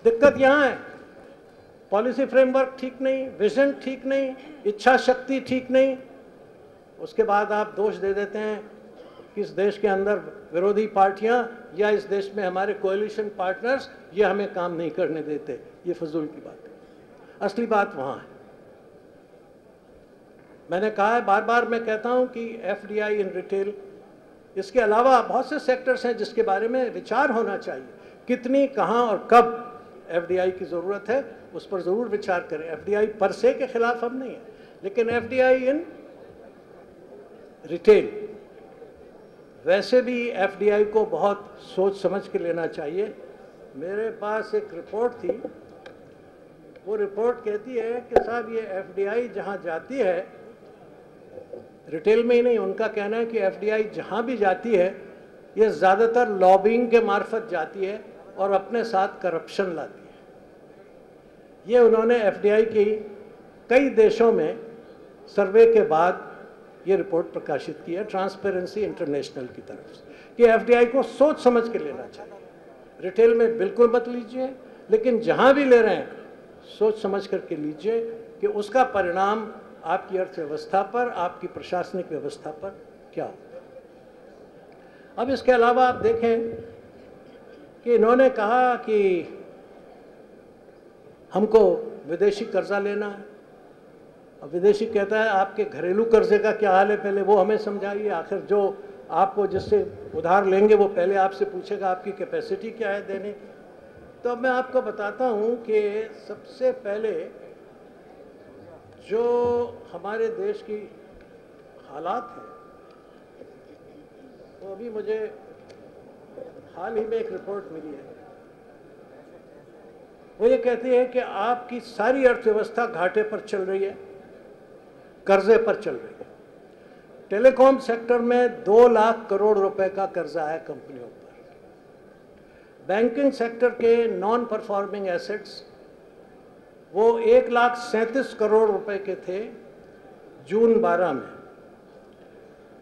दिक्कत यहाँ है, पॉलिसी फ्रेमवर्क ठीक नहीं, विजन ठीक नहीं, इच्छा शक्ति ठीक नहीं। उसके बाद आप दोष दे देते हैं कि इस देश के अंदर विरोधी पार्टियां या इस देश में हमारे कोएलिशन पार्टनर्स ये हमें काम नहीं करने देते। ये फजूल की बात है। असली बात वहाँ है। मैंने कहा है, बार बार मैं कहता हूँ कि एफडीआई इन रिटेल, इसके अलावा बहुत से सेक्टर्स हैं जिसके बारे में विचार होना चाहिए। कितनी, कहाँ और कब एफडीआई की ज़रूरत है, उस पर ज़रूर विचार करें। एफडीआई पर से के खिलाफ हम नहीं हैं, लेकिन एफडीआई इन रिटेल, वैसे भी एफडीआई को बहुत सोच समझ के लेना चाहिए। मेरे पास एक रिपोर्ट थी, वो रिपोर्ट कहती है कि साहब ये एफडीआई जहाँ जाती है, रिटेल में ही नहीं, उनका कहना है कि एफडीआई जहाँ भी जाती है ये ज़्यादातर लॉबिंग के मार्फत जाती है और अपने साथ करप्शन लाती है। ये उन्होंने एफडीआई की कई देशों में सर्वे के बाद ये रिपोर्ट प्रकाशित की है, ट्रांसपेरेंसी इंटरनेशनल की तरफ से, कि एफडीआई को सोच समझ के लेना चाहिए। रिटेल में बिल्कुल मत लीजिए, लेकिन जहाँ भी ले रहे हैं सोच समझ करके लीजिए कि उसका परिणाम आपकी अर्थव्यवस्था पर, आपकी प्रशासनिक व्यवस्था पर क्या होता है। अब इसके अलावा आप देखें कि इन्होंने कहा कि हमको विदेशी कर्जा लेना है। अब विदेशी कहता है आपके घरेलू कर्जे का क्या हाल है, पहले वो हमें समझाइए। आखिर जो आपको जिससे उधार लेंगे वो पहले आपसे पूछेगा आपकी कैपेसिटी क्या है देने की। तो अब मैं आपको बताता हूँ कि सबसे पहले जो हमारे देश की हालात हैं, तो अभी मुझे हाल ही में एक रिपोर्ट मिली है, वो ये कहती है कि आपकी सारी अर्थव्यवस्था घाटे पर चल रही है, कर्जे पर चल रही है। टेलीकॉम सेक्टर में 2 लाख करोड़ रुपए का कर्जा है कंपनियों पर। बैंकिंग सेक्टर के नॉन परफॉर्मिंग एसेट्स वो 1,37,000 करोड़ रुपए के थे जून 12 में,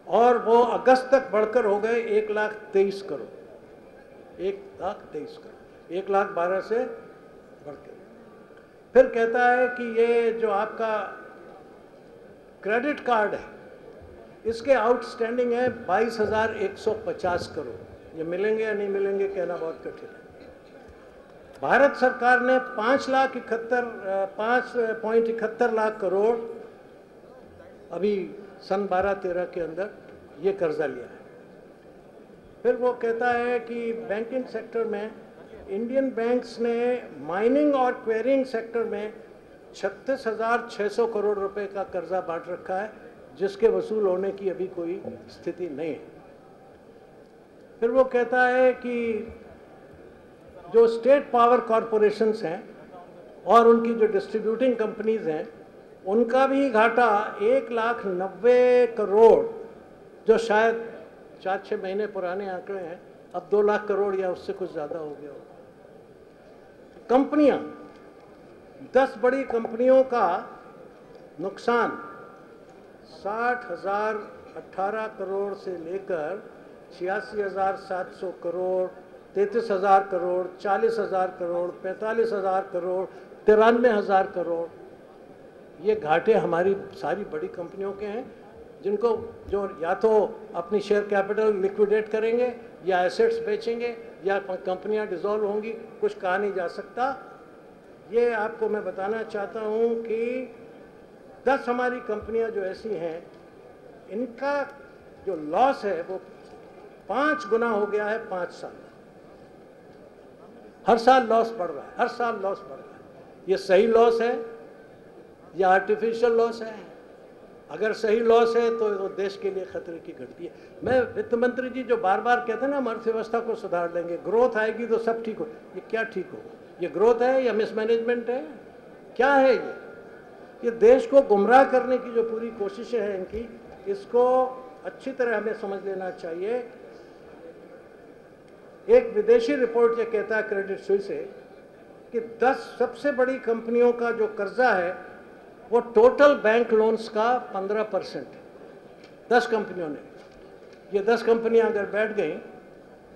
और वो अगस्त तक बढ़कर हो गए 1,23,000 करोड़। 1,23,000 करोड़, 1,12,000 से बढ़कर। फिर कहता है कि ये जो आपका क्रेडिट कार्ड है, इसके आउटस्टैंडिंग है 22,150 करोड़। ये मिलेंगे या नहीं मिलेंगे कहना बहुत कठिन है। भारत सरकार ने 5.71 लाख करोड़ अभी सन 12-13 के अंदर ये कर्जा लिया है। फिर वो कहता है कि बैंकिंग सेक्टर में इंडियन बैंक्स ने माइनिंग और क्वेरिंग सेक्टर में 36,600 करोड़ रुपए का कर्जा बांट रखा है, जिसके वसूल होने की अभी कोई स्थिति नहीं है। फिर वो कहता है कि जो स्टेट पावर कॉरपोरेशंस हैं और उनकी जो डिस्ट्रीब्यूटिंग कंपनीज हैं, उनका भी घाटा 1,90,000 करोड़, जो शायद 4-6 महीने पुराने आंकड़े हैं, अब 2 लाख करोड़ या उससे कुछ ज़्यादा हो गया होगा। कंपनियां, 10 बड़ी कंपनियों का नुकसान 60,018 करोड़ से लेकर 86,700 करोड़, 33,000 करोड़, 40,000 करोड़, 45,000 करोड़, 93,000 करोड़, ये घाटे हमारी सारी बड़ी कंपनियों के हैं, जिनको जो या तो अपनी शेयर कैपिटल लिक्विडेट करेंगे या एसेट्स बेचेंगे या कंपनियां डिसॉल्व होंगी, कुछ कहा नहीं जा सकता। ये आपको मैं बताना चाहता हूँ कि 10 हमारी कंपनियां जो ऐसी हैं, इनका जो लॉस है वो 5 गुना हो गया है 5 साल। हर साल लॉस बढ़ रहा है, हर साल लॉस बढ़ रहा है। ये सही लॉस है या आर्टिफिशियल लॉस है? अगर सही लॉस है तो वो देश के लिए खतरे की घंटी है। मैं वित्त मंत्री जी जो बार बार कहते हैं ना हम अर्थव्यवस्था को सुधार लेंगे, ग्रोथ आएगी तो सब ठीक हो, ये क्या ठीक हो? ये ग्रोथ है या मिसमैनेजमेंट है? क्या है ये देश को गुमराह करने की जो पूरी कोशिशें हैं इनकी, इसको अच्छी तरह हमें समझ लेना चाहिए। एक विदेशी रिपोर्ट ये कहता है क्रेडिट स्विस से कि 10 सबसे बड़ी कंपनियों का जो कर्जा है वो टोटल बैंक लोन्स का 15% है। 10 कंपनियों ने, ये 10 कंपनियां अगर बैठ गई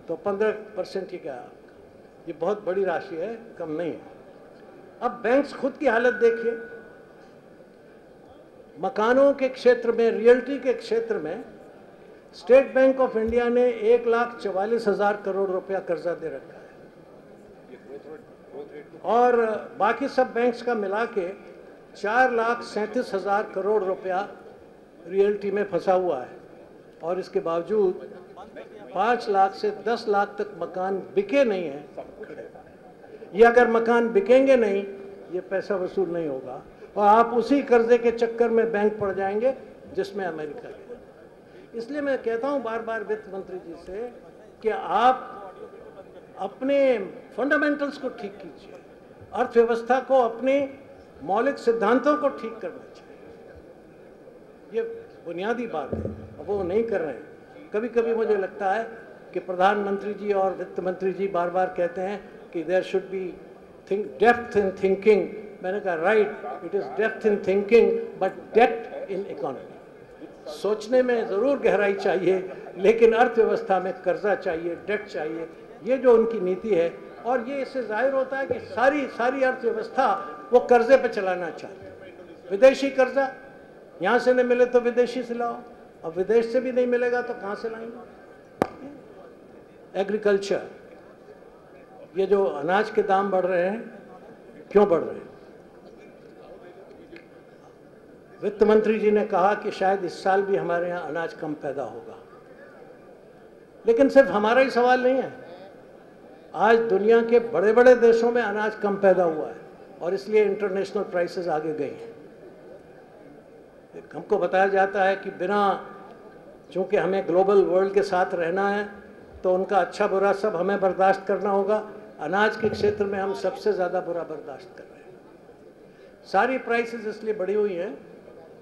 तो 15% ही क्या है आपका? ये बहुत बड़ी राशि है, कम नहीं है। अब बैंक्स खुद की हालत देखिए, मकानों के क्षेत्र में, रियल्टी के क्षेत्र में स्टेट बैंक ऑफ इंडिया ने 1,44,000 करोड़ रुपया कर्जा दे रखा है, और बाकी सब बैंक्स का मिला के 4,37,000 करोड़ रुपया रियल्टी में फंसा हुआ है। और इसके बावजूद 5 लाख से 10 लाख तक मकान बिके नहीं हैं। ये अगर मकान बिकेंगे नहीं, ये पैसा वसूल नहीं होगा, और आप उसी कर्जे के चक्कर में बैंक पड़ जाएंगे जिसमें अमेरिका है। इसलिए मैं कहता हूं बार बार वित्त मंत्री जी से कि आप अपने फंडामेंटल्स को ठीक कीजिए, अर्थव्यवस्था को, अपने मौलिक सिद्धांतों को ठीक करना चाहिए। ये बुनियादी बात है, अब वो नहीं कर रहे हैं। कभी कभी मुझे लगता है कि प्रधानमंत्री जी और वित्त मंत्री जी बार बार कहते हैं कि there should be depth in thinking. मैंने कहा right, it is depth in thinking but depth in economy. सोचने में ज़रूर गहराई चाहिए, लेकिन अर्थव्यवस्था में कर्जा चाहिए, डेट चाहिए। ये जो उनकी नीति है, और ये इससे जाहिर होता है कि सारी अर्थव्यवस्था वो कर्जे पे चलाना चाहते हैं। विदेशी कर्जा यहाँ से नहीं मिले तो विदेशी से लाओ, अब विदेश से भी नहीं मिलेगा तो कहाँ से लाएंगे? एग्रीकल्चर, ये जो अनाज के दाम बढ़ रहे हैं, क्यों बढ़ रहे हैं? वित्त मंत्री जी ने कहा कि शायद इस साल भी हमारे यहाँ अनाज कम पैदा होगा, लेकिन सिर्फ हमारा ही सवाल नहीं है। आज दुनिया के बड़े बड़े देशों में अनाज कम पैदा हुआ है, और इसलिए इंटरनेशनल प्राइसेस आगे गई हैं। हमको बताया जाता है कि चूंकि हमें ग्लोबल वर्ल्ड के साथ रहना है, तो उनका अच्छा बुरा सब हमें बर्दाश्त करना होगा। अनाज के क्षेत्र में हम सबसे ज़्यादा बुरा बर्दाश्त कर रहे हैं। सारी प्राइसेस इसलिए बढ़ी हुई हैं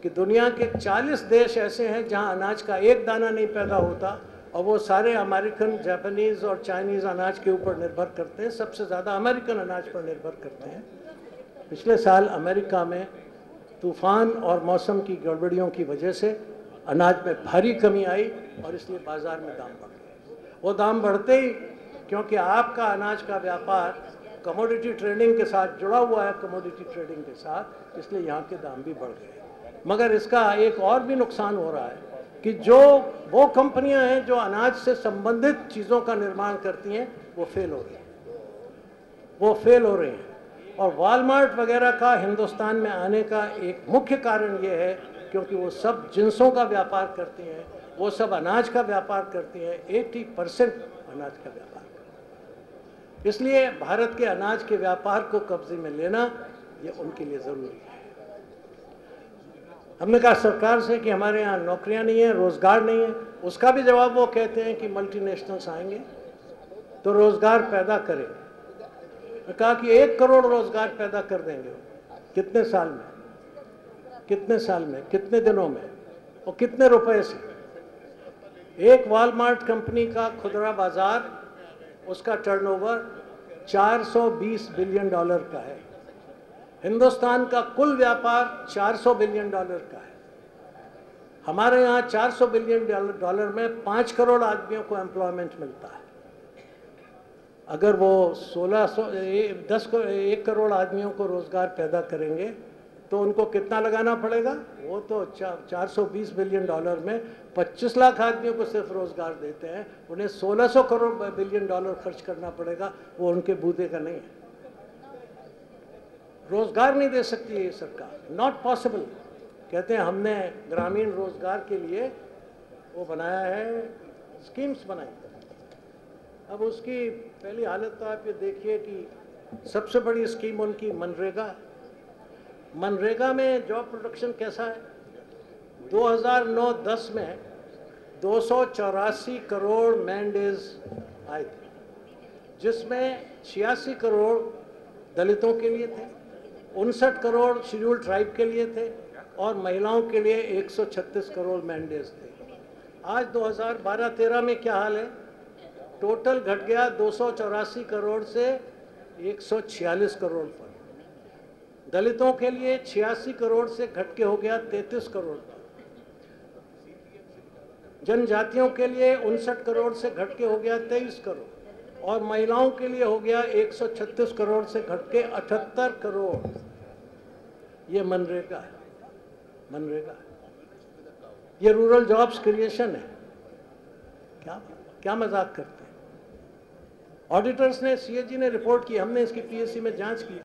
कि दुनिया के 40 देश ऐसे हैं जहां अनाज का एक दाना नहीं पैदा होता, और वो सारे अमेरिकन, जापानीज़ और चाइनीज़ अनाज के ऊपर निर्भर करते हैं। सबसे ज़्यादा अमेरिकन अनाज पर निर्भर करते हैं। पिछले साल अमेरिका में तूफ़ान और मौसम की गड़बड़ियों की वजह से अनाज में भारी कमी आई, और इसलिए बाज़ार में दाम बढ़ गए। वो दाम बढ़ते ही, क्योंकि आपका अनाज का व्यापार कमोडिटी ट्रेडिंग के साथ जुड़ा हुआ है, कमोडिटी ट्रेडिंग के साथ, इसलिए यहाँ के दाम भी बढ़ गए। मगर इसका एक और भी नुकसान हो रहा है कि जो वो कंपनियां हैं जो अनाज से संबंधित चीज़ों का निर्माण करती हैं, वो फेल हो रही हैं। और वॉलमार्ट वगैरह का हिंदुस्तान में आने का एक मुख्य कारण ये है क्योंकि वो सब जिन्सों का व्यापार करती हैं, वो सब अनाज का व्यापार करती हैं। 80% अनाज का व्यापार करती हैं। इसलिए भारत के अनाज के व्यापार को कब्जे में लेना ये उनके लिए ज़रूरी है। हमने कहा सरकार से कि हमारे यहाँ नौकरियाँ नहीं हैं, रोज़गार नहीं है। उसका भी जवाब वो कहते हैं कि मल्टीनेशनल्स आएंगे तो रोज़गार पैदा करेंगे। कहा कि 1 करोड़ रोज़गार पैदा कर देंगे। कितने साल में, कितने दिनों में, और कितने रुपए से? एक वॉलमार्ट कंपनी का खुदरा बाजार, उसका टर्नओवर 420 बिलियन डॉलर का है। हिंदुस्तान का कुल व्यापार 400 बिलियन डॉलर का है। हमारे यहाँ 400 बिलियन डॉलर में 5 करोड़ आदमियों को एम्प्लॉयमेंट मिलता है। अगर वो 1 करोड़ आदमियों को रोज़गार पैदा करेंगे तो उनको कितना लगाना पड़ेगा? वो तो 420 बिलियन डॉलर में 25 लाख आदमियों को सिर्फ रोज़गार देते हैं, उन्हें 1600 करोड़ बिलियन डॉलर खर्च करना पड़ेगा। वो उनके बूते का नहीं है। रोज़गार नहीं दे सकती ये सरकार, नॉट पॉसिबल। कहते हैं हमने ग्रामीण रोज़गार के लिए वो बनाया है, स्कीम्स बनाई। अब उसकी पहली हालत तो आप ये देखिए कि सबसे बड़ी स्कीम उनकी मनरेगा। मनरेगा में जॉब प्रोडक्शन कैसा है? 2009-10 में 284 करोड़ मैन डेज आए थे, जिसमें 86 करोड़ दलितों के लिए थे, 59 करोड़ शेड्यूल्ड ट्राइब के लिए थे, और महिलाओं के लिए 136 करोड़ मैन डेज थे। आज 2012-13 में क्या हाल है? टोटल घट गया 284 करोड़ से 146 करोड़ पर। दलितों के लिए 86 करोड़ से घट के हो गया 33 करोड़ पर। जनजातियों के लिए 59 करोड़ से घट के हो गया 23 करोड़, और महिलाओं के लिए हो गया 136 करोड़ से घट के 78 करोड़। ये मनरेगा है, मनरेगा है। ये रूरल जॉब्स क्रिएशन है। क्या क्या मजाक करते हैं। ऑडिटर्स ने, सीएजी ने रिपोर्ट की, हमने इसकी पीएससी में जांच की।